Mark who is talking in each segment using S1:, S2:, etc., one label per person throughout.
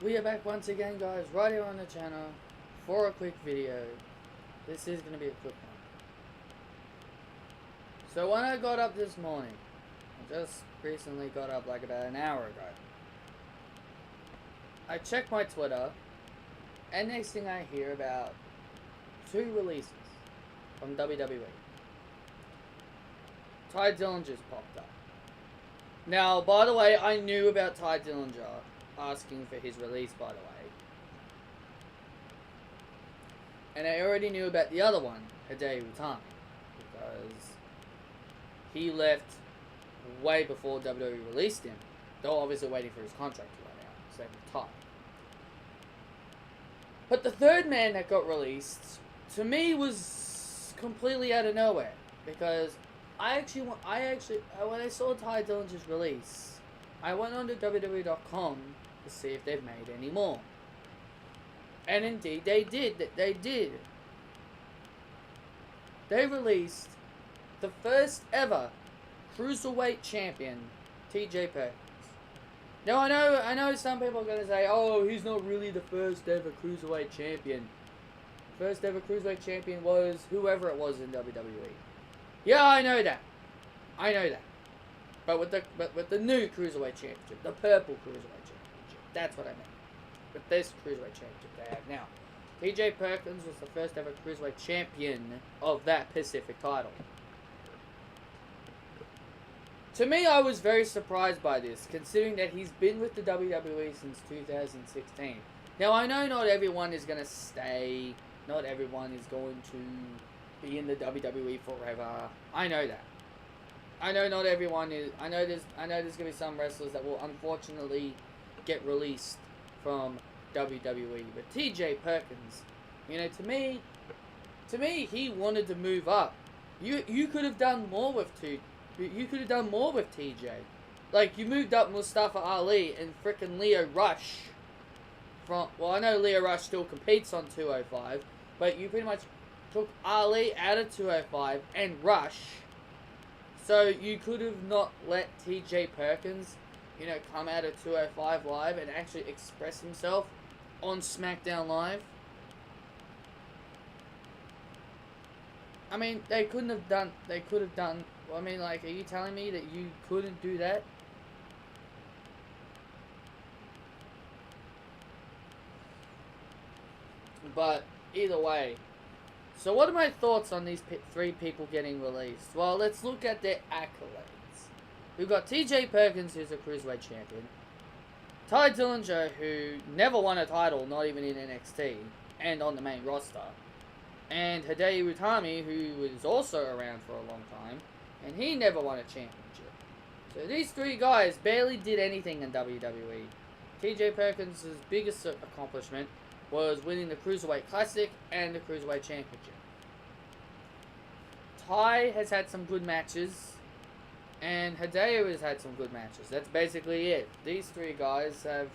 S1: We are back once again, guys, right here on the channel for a quick video. This is going to be a quick one. So when I got up this morning, I just recently got up like about an hour ago. I checked my Twitter, and next thing I hear about 2 releases from WWE. Ty Dillinger's popped up. Now, by the way, I knew about Ty Dillinger asking for his release, by the way. And I already knew about the other one, Hideo, because he left way before WWE released him. They're obviously waiting for his contract to run out, same with Ty. But the third man that got released, to me, was completely out of nowhere, because when I saw Ty Dillinger's release, I went on to WWE.com to see if they've made any more. And indeed, they did. They released the first ever Cruiserweight Champion, TJ Perkins. Now, I know some people are going to say, oh, he's not really the first ever Cruiserweight Champion. First ever Cruiserweight Champion was whoever it was in WWE. Yeah, I know that. But with the new Cruiserweight Championship, the purple Cruiserweight Championship, that's what I meant. With this Cruiserweight Championship they have now. TJ Perkins was the first ever Cruiserweight Champion of that Pacific title. To me, I was very surprised by this, considering that he's been with the WWE since 2016. Now, I know not everyone is going to stay, not everyone is going to be in the WWE forever. I know that. I know not everyone is. I know there's gonna be some wrestlers that will unfortunately get released from WWE. But TJ Perkins, to me, he wanted to move up. You could have done more with You could have done more with TJ. Like, you moved up Mustafa Ali and frickin' Leo Rush. I know Leo Rush still competes on 205, but you pretty much took Ali out of 205 and Rush. So you could have not let TJ Perkins, come out of 205 Live and actually express himself on SmackDown Live. I mean, they could have done, are you telling me that you couldn't do that? But either way, so what are my thoughts on these 3 people getting released? Well, let's look at their accolades. We've got TJ Perkins, who's a Cruiserweight Champion. Ty Dillinger, who never won a title, not even in NXT, and on the main roster. And Hideo Itami, who was also around for a long time, and he never won a championship. So these 3 guys barely did anything in WWE. TJ Perkins' biggest accomplishment was winning the Cruiserweight Classic and the Cruiserweight Championship. Ty has had some good matches, and Hideo has had some good matches. That's basically it. These 3 guys have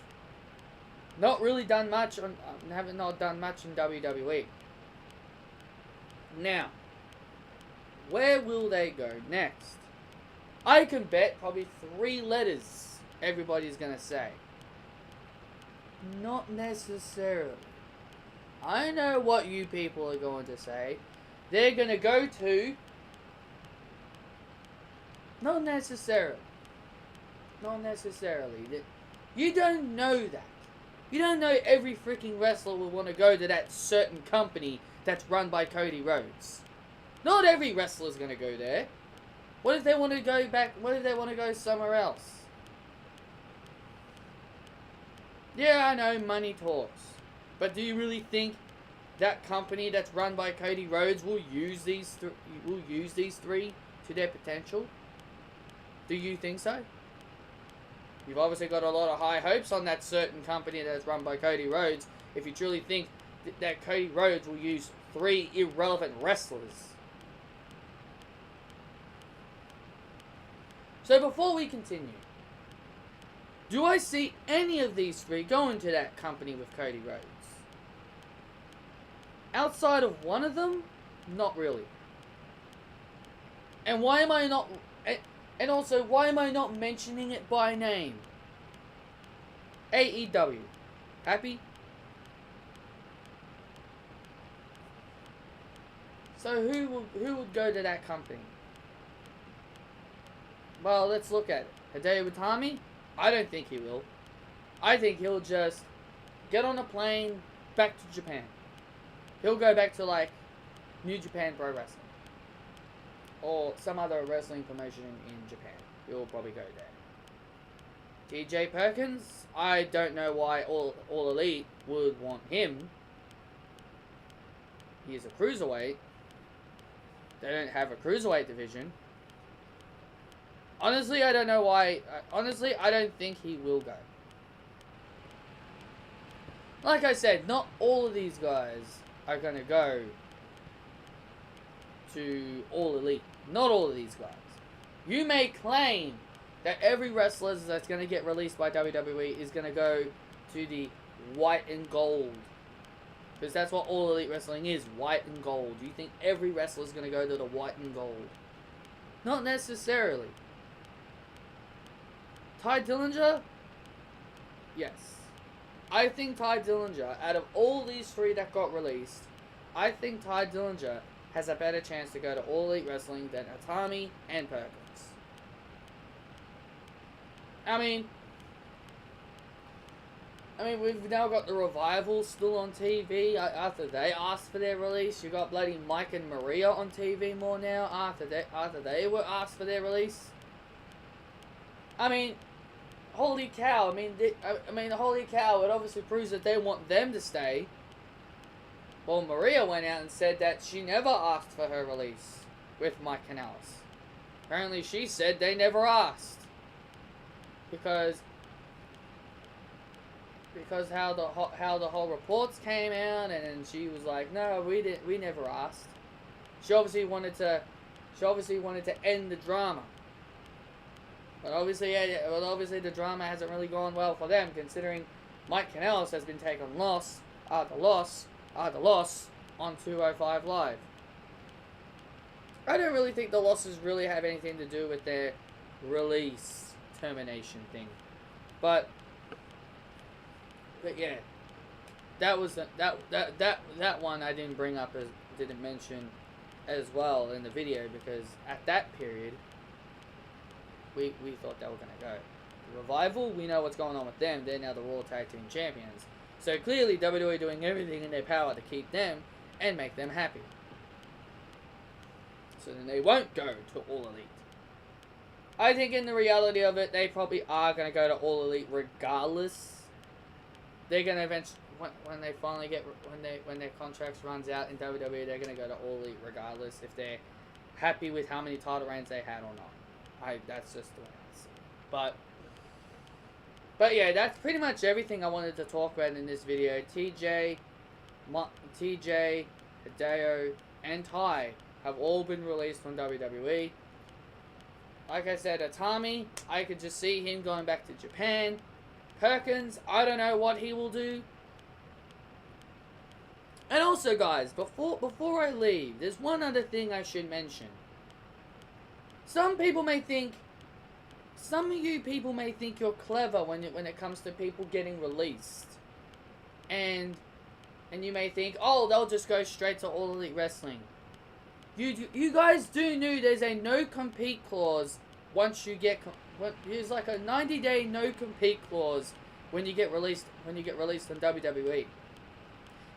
S1: not really done much in WWE. Now, where will they go next? I can bet probably 3 letters everybody's gonna say. Not necessarily. I know what you people are going to say. They're going to go to... Not necessarily. You don't know that. You don't know every freaking wrestler will want to go to that certain company that's run by Cody Rhodes. Not every wrestler's going to go there. What if they want to go back? What if they want to go somewhere else? Yeah, I know, money talks. But do you really think that company that's run by Cody Rhodes will use these 3 to their potential? Do you think so? You've obviously got a lot of high hopes on that certain company that's run by Cody Rhodes if you truly think that Cody Rhodes will use 3 irrelevant wrestlers. So before we continue, do I see any of these 3 going to that company with Cody Rhodes? Outside of one of them, not really. And why am I not... And also, why am I not mentioning it by name? AEW. Happy? So who would go to that company? Well, let's look at it. Hideo Itami? I don't think he will. I think he'll just get on a plane back to Japan. He'll go back to, like, New Japan Pro Wrestling. Or some other wrestling promotion in Japan. He'll probably go there. TJ Perkins? I don't know why All Elite would want him. He's a cruiserweight. They don't have a cruiserweight division. Honestly, I don't know why. Honestly, I don't think he will go. Like I said, not all of these guys are going to go to All Elite. Not all of these guys. You may claim that every wrestler that's going to get released by WWE is going to go to the white and gold. Because that's what All Elite Wrestling is, white and gold. You think every wrestler is going to go to the white and gold? Not necessarily. Ty Dillinger? Yes. I think Ty Dillinger, out of all these three that got released, I think Ty Dillinger has a better chance to go to All Elite Wrestling than Itami and Perkins. I mean, we've now got the Revival still on TV after they asked for their release. You got bloody Mike and Maria on TV more now after they were asked for their release. I mean, holy cow! Holy cow! It obviously proves that they want them to stay. Well, Maria went out and said that she never asked for her release with Mike Canales. Apparently, she said they never asked because how the whole reports came out, and then she was like, no, we never asked. She obviously wanted to end the drama. But obviously the drama hasn't really gone well for them, considering Mike Canales has been taking loss after loss after loss on 205 Live. I don't really think the losses really have anything to do with their release termination thing. But yeah, that was that one I didn't bring up, didn't mention as well in the video, because at that period we thought they were going to go. The Revival, we know what's going on with them. They're now the Raw Tag Team Champions. So clearly WWE doing everything in their power to keep them and make them happy. So then they won't go to All Elite. I think in the reality of it, they probably are going to go to All Elite regardless. They're going to eventually, when they finally when their contracts runs out in WWE, they're going to go to All Elite regardless if they're happy with how many title reigns they had or not. That's just the way I see it. But yeah, that's pretty much everything I wanted to talk about in this video. TJ, Hideo, and Ty have all been released from WWE. Like I said, Itami, I could just see him going back to Japan. Perkins, I don't know what he will do. And also, guys, before I leave, there's one other thing I should mention. Some of you people may think you're clever when it comes to people getting released. And you may think, oh, they'll just go straight to All Elite Wrestling. You guys do know there's a no-compete clause once you get... There's like a 90-day no-compete clause when you get released from WWE.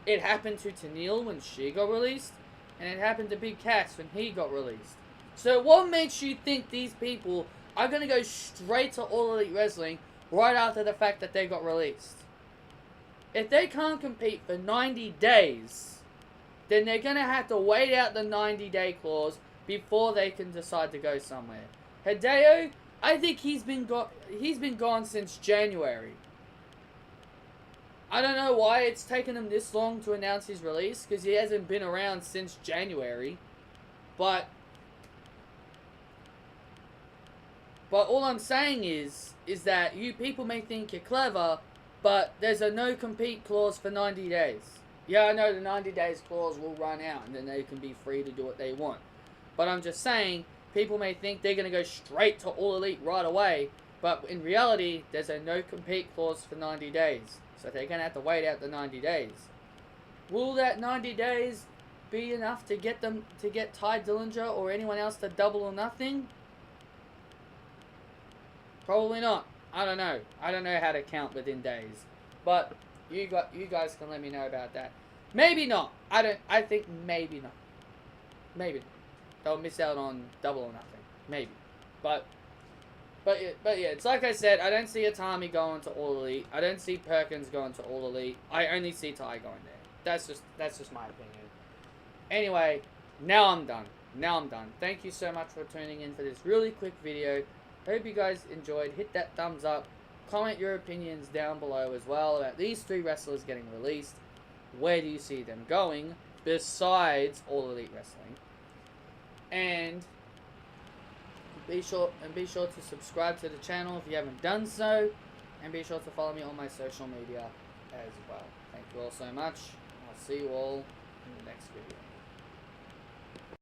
S1: It happened to Tenille when she got released, and it happened to Big Cass when he got released. So what makes you think these people are going to go straight to All Elite Wrestling right after the fact that they got released? If they can't compete for 90 days, then they're going to have to wait out the 90-day clause before they can decide to go somewhere. Hideo, I think he's been gone since January. I don't know why it's taken him this long to announce his release, because he hasn't been around since January. But all I'm saying is that you people may think you're clever, but there's a no-compete clause for 90 days. Yeah, I know the 90 days clause will run out, and then they can be free to do what they want. But I'm just saying, people may think they're going to go straight to All Elite right away, But in reality, there's a no compete clause for 90 days. So they're going to have to wait out the 90 days. Will that 90 days be enough to get Ty Dillinger or anyone else to Double or Nothing? Probably not. I don't know. I don't know how to count within days. But you guys can let me know about that. Maybe not. I think maybe not. Maybe not. They'll miss out on Double or Nothing. Maybe. But yeah, it's like I said, I don't see Itami going to All Elite. I don't see Perkins going to All Elite. I only see Ty going there. That's just my opinion. Anyway, now I'm done. Thank you so much for tuning in for this really quick video. Hope you guys enjoyed. Hit that thumbs up. Comment your opinions down below as well about these 3 wrestlers getting released. Where do you see them going besides All Elite Wrestling? And be sure to subscribe to the channel if you haven't done so, and be sure to follow me on my social media as well. Thank you all so much. I'll see you all in the next